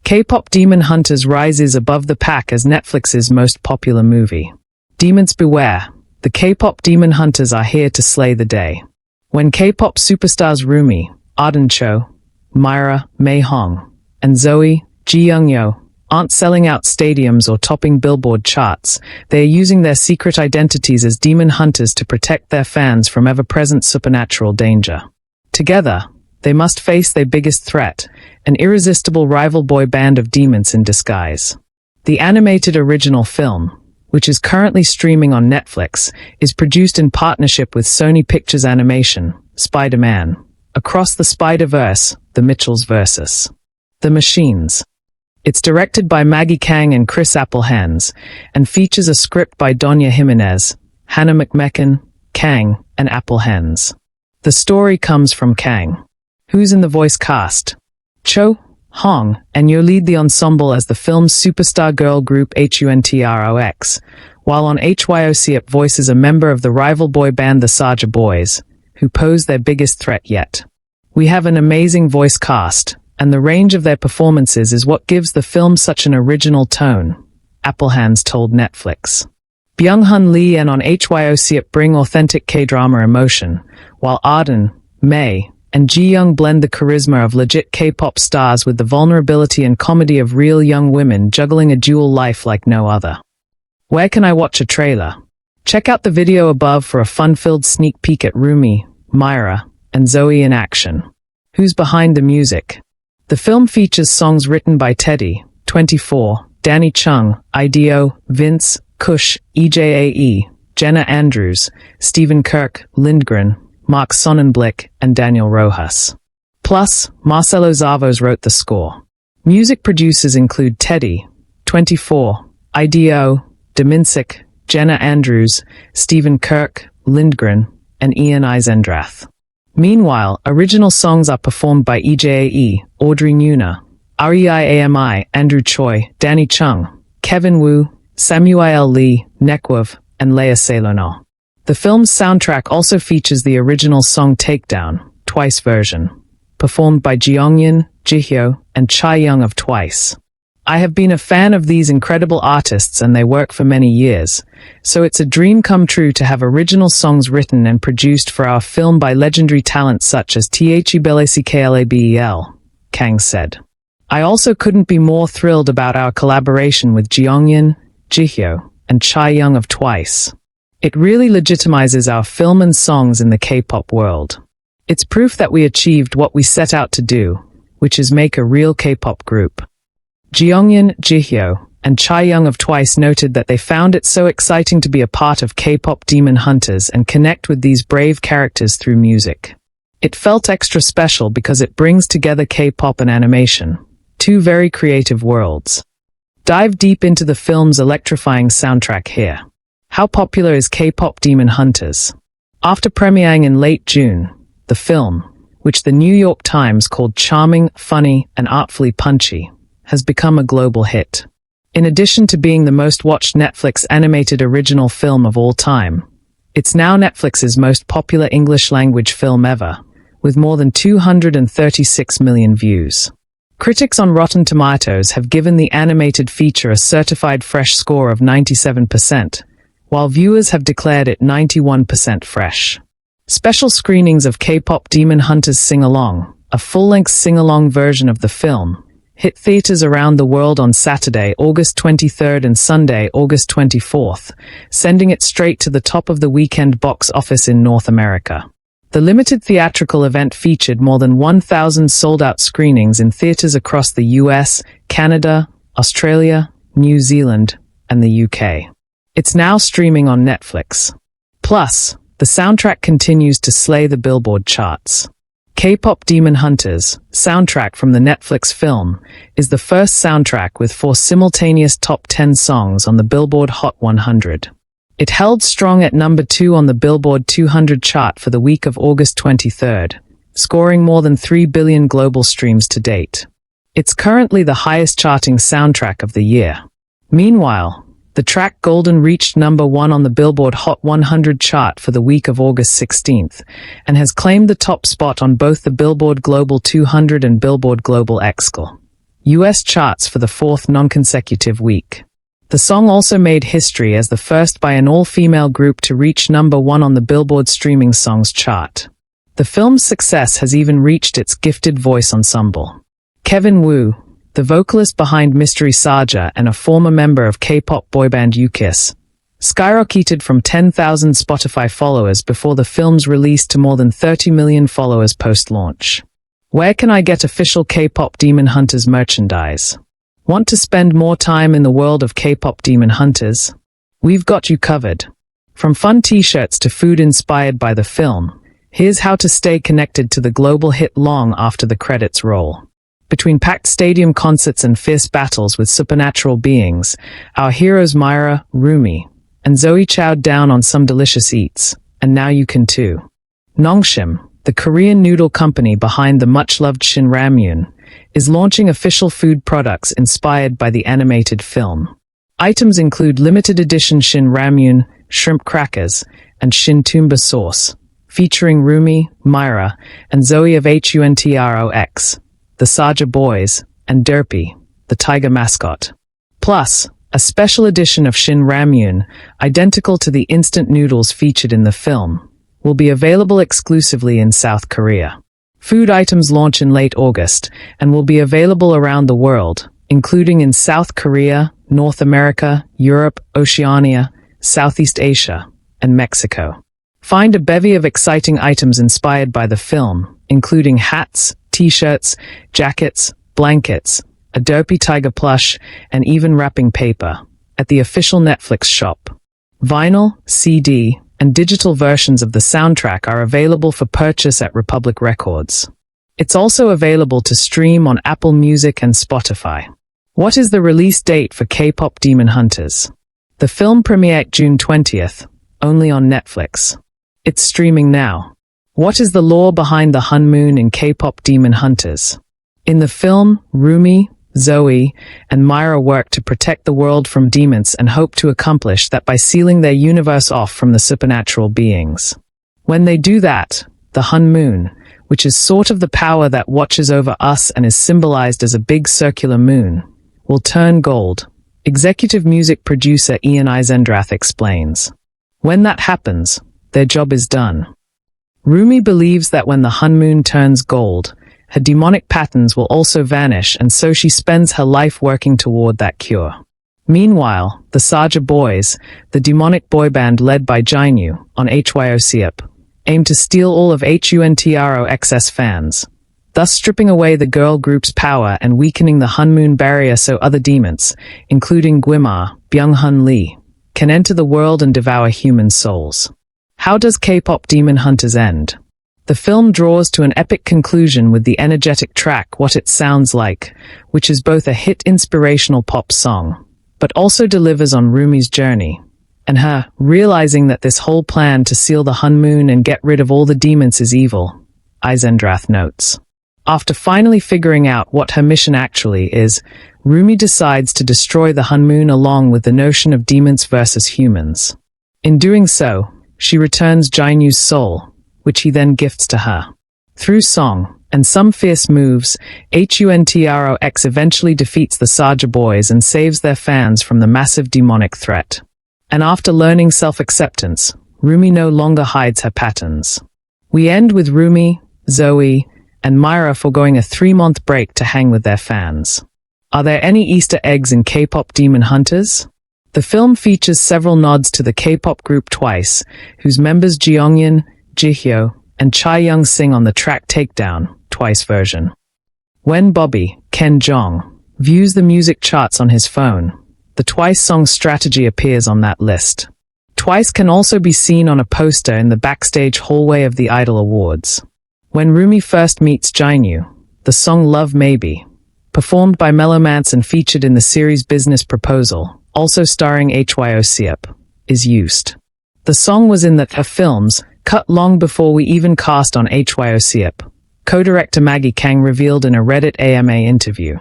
K-pop Demon Hunters rises above the pack as Netflix's most popular movie. Demons beware, the K-pop Demon Hunters are here to slay the day. When K-pop superstars Rumi, Arden Cho, Mira, Mei Hong, and Zoey, Ji-young-yo aren't selling out stadiums or topping Billboard charts, they are using their secret identities as demon hunters to protect their fans from ever-present supernatural danger. Together, they must face their biggest threat, an irresistible rival boy band of demons in disguise. The animated original film, which is currently streaming on Netflix, is produced in partnership with Sony Pictures Animation, Spider-Man, Across the Spider-Verse, The Mitchells vs. The Machines. It's directed by Maggie, Kang and Appelhans, and features a script by Danya Jimenez, McMechan, Kang, and Appelhans. The story comes from Kang, who's in the voice cast. Cho, Hong, and Yo lead the ensemble as the film's superstar girl group HUNTROX, while on HYOCIP voices a member of the rival boy band the Saja Boys, who pose their biggest threat yet. We have an amazing voice cast, and the range of their performances is what gives the film such an original tone, Appelhans told Netflix. Byung-hun Lee and on HYOCIP bring authentic K-drama emotion, while Arden, Mei, and Ji-young blend the charisma of legit K-pop stars with the vulnerability and comedy of real young women juggling a dual life like no other. Where can I watch a trailer? Check out the video above for a fun-filled sneak peek at Rumi, Mira, and Zoey in action. Who's behind the music? The film features songs written by Teddy, 24, Danny Chung, IDO, Vince, Kush, EJAE, Jenna Andrews, Stephen Kirk, Lindgren, Mark Sonnenblick, and Daniel Rojas. Plus, Marcelo Zavos wrote the score. Music producers include Teddy, 24, IDO, Dominsik, Jenna Andrews, Stephen Kirk, Lindgren, and Ian Eisendrath. Meanwhile, original songs are performed by EJAE, Audrey Nuna, REIAMI, Andrew Choi, Danny Chung, Kevin Wu, Samuel Lee, Nekwev, and Leia Salono. The film's soundtrack also features the original song Takedown, Twice version, performed by Jeongyeon, Jihyo, and Chae-young of Twice. I have been a fan of these incredible artists and they work for many years, so it's a dream come true to have original songs written and produced for our film by legendary talents such as THEBLACKLABEL, Kang said. I also couldn't be more thrilled about our collaboration with Jeongyeon, Jihyo, and Chae-young of Twice. It really legitimizes our film and songs in the K-pop world. It's proof that we achieved what we set out to do, which is make a real K-pop group. Jeongyeon, Jihyo, and Chae-young of Twice noted that they found it so exciting to be a part of K-pop Demon Hunters and connect with these brave characters through music. It felt extra special because it brings together K-pop and animation, two very creative worlds. Dive deep into the film's electrifying soundtrack here. How popular is K-pop Demon Hunters? After premiering in late June, the film, which the New York Times called charming, funny, and artfully punchy, has become a global hit. In addition to being the most watched Netflix animated original film of all time, it's now Netflix's most popular English-language film ever, with more than 236 million views. Critics on Rotten Tomatoes have given the animated feature a certified fresh score of 97%, while viewers have declared it 91% fresh. Special screenings of K-pop Demon Hunters Sing-Along, a full-length sing-along version of the film, hit theaters around the world on Saturday, August 23rd and Sunday, August 24th, sending it straight to the top of the weekend box office in North America. The limited theatrical event featured more than 1,000 sold-out screenings in theaters across the US, Canada, Australia, New Zealand, and the UK. It's now streaming on Netflix. Plus, the soundtrack continues to slay the Billboard charts. K-pop Demon Hunters, soundtrack from the Netflix film, is the first soundtrack with 4 simultaneous top 10 songs on the Billboard Hot 100. It held strong at number 2 on the Billboard 200 chart for the week of August 23rd, scoring more than 3 billion global streams to date. It's currently the highest charting soundtrack of the year. Meanwhile, the track Golden reached number 1 on the Billboard Hot 100 chart for the week of August 16th, and has claimed the top spot on both the Billboard Global 200 and Billboard Global XL. US charts for the fourth non-consecutive week. The song also made history as the first by an all-female group to reach #1 on the Billboard streaming songs chart. The film's success has even reached its gifted voice ensemble. Kevin Wu, the vocalist behind Mystery Saga and a former member of K-pop boyband UKISS, skyrocketed from 10,000 Spotify followers before the film's release to more than 30 million followers post-launch. Where can I get official K-pop Demon Hunters merchandise? Want to spend more time in the world of K-pop Demon Hunters? We've got you covered. From fun t-shirts to food inspired by the film, here's how to stay connected to the global hit long after the credits roll. Between packed stadium concerts and fierce battles with supernatural beings, our heroes Mira, Rumi, and Zoey chowed down on some delicious eats, and now you can too. Nongshim, the Korean noodle company behind the much-loved Shin Ramyun, is launching official food products inspired by the animated film. Items include limited edition Shin Ramyun, shrimp crackers, and Shin Tumba sauce, featuring Rumi, Mira, and Zoey of HUNTROX, the Saja Boys, and Derpy, the tiger mascot. Plus, a special edition of Shin Ramyun, identical to the instant noodles featured in the film, will be available exclusively in South Korea. Food items launch in late August and will be available around the world, including in South Korea, North America, Europe, Oceania, Southeast Asia, and Mexico. Find a bevy of exciting items inspired by the film, including hats, t-shirts, jackets, blankets, a derpy tiger plush, and even wrapping paper, at the official Netflix shop. Vinyl, CD, and digital versions of the soundtrack are available for purchase at Republic Records. It's also available to stream on Apple Music and Spotify. What is the release date for K-pop Demon Hunters? The film premiered June 20th, only on Netflix. It's streaming now. What is the lore behind the honeymoon in K-pop Demon Hunters? In the film, Rumi, Zoey, and Mira work to protect the world from demons and hope to accomplish that by sealing their universe off from the supernatural beings. When they do that, the honeymoon, which is sort of the power that watches over us and is symbolized as a big circular moon, will turn gold. Executive music producer Ian Eisendrath explains. When that happens, their job is done. Rumi believes that when the honeymoon turns gold, her demonic patterns will also vanish, and so she spends her life working toward that cure. Meanwhile, the Saja Boys, the demonic boy band led by Jinyu on HYOCIP, aim to steal all of HUNTROX's fans, thus stripping away the girl group's power and weakening the honeymoon barrier so other demons, including Gwima, Byung-hun Lee, can enter the world and devour human souls. How does K-pop Demon Hunters end? The film draws to an epic conclusion with the energetic track What It Sounds Like, which is both a hit inspirational pop song, but also delivers on Rumi's journey, and her realizing that this whole plan to seal the honeymoon and get rid of all the demons is evil, Eisendrath notes. After finally figuring out what her mission actually is, Rumi decides to destroy the honeymoon along with the notion of demons versus humans. In doing so, she returns Jinyu's soul, which he then gifts to her. Through song and some fierce moves, HUNTROX eventually defeats the Saja Boys and saves their fans from the massive demonic threat. And after learning self-acceptance, Rumi no longer hides her patterns. We end with Rumi, Zoey, and Mira foregoing a 3-month break to hang with their fans. Are there any Easter eggs in K-pop Demon Hunters? The film features several nods to the K-pop group Twice, whose members Jeongyeon, Jihyo, and Chaeyoung sing on the track Takedown, Twice version. When Bobby, Ken Jeong, views the music charts on his phone, the Twice song Strategy appears on that list. Twice can also be seen on a poster in the backstage hallway of the Idol Awards. When Rumi first meets Jinyu, the song Love Maybe, performed by Mellowmance and featured in the series Business Proposal, also starring HYOCIP, is used. The song was in her films, cut long before we even cast on HYOCIP, co-director Maggie Kang revealed in a Reddit AMA interview.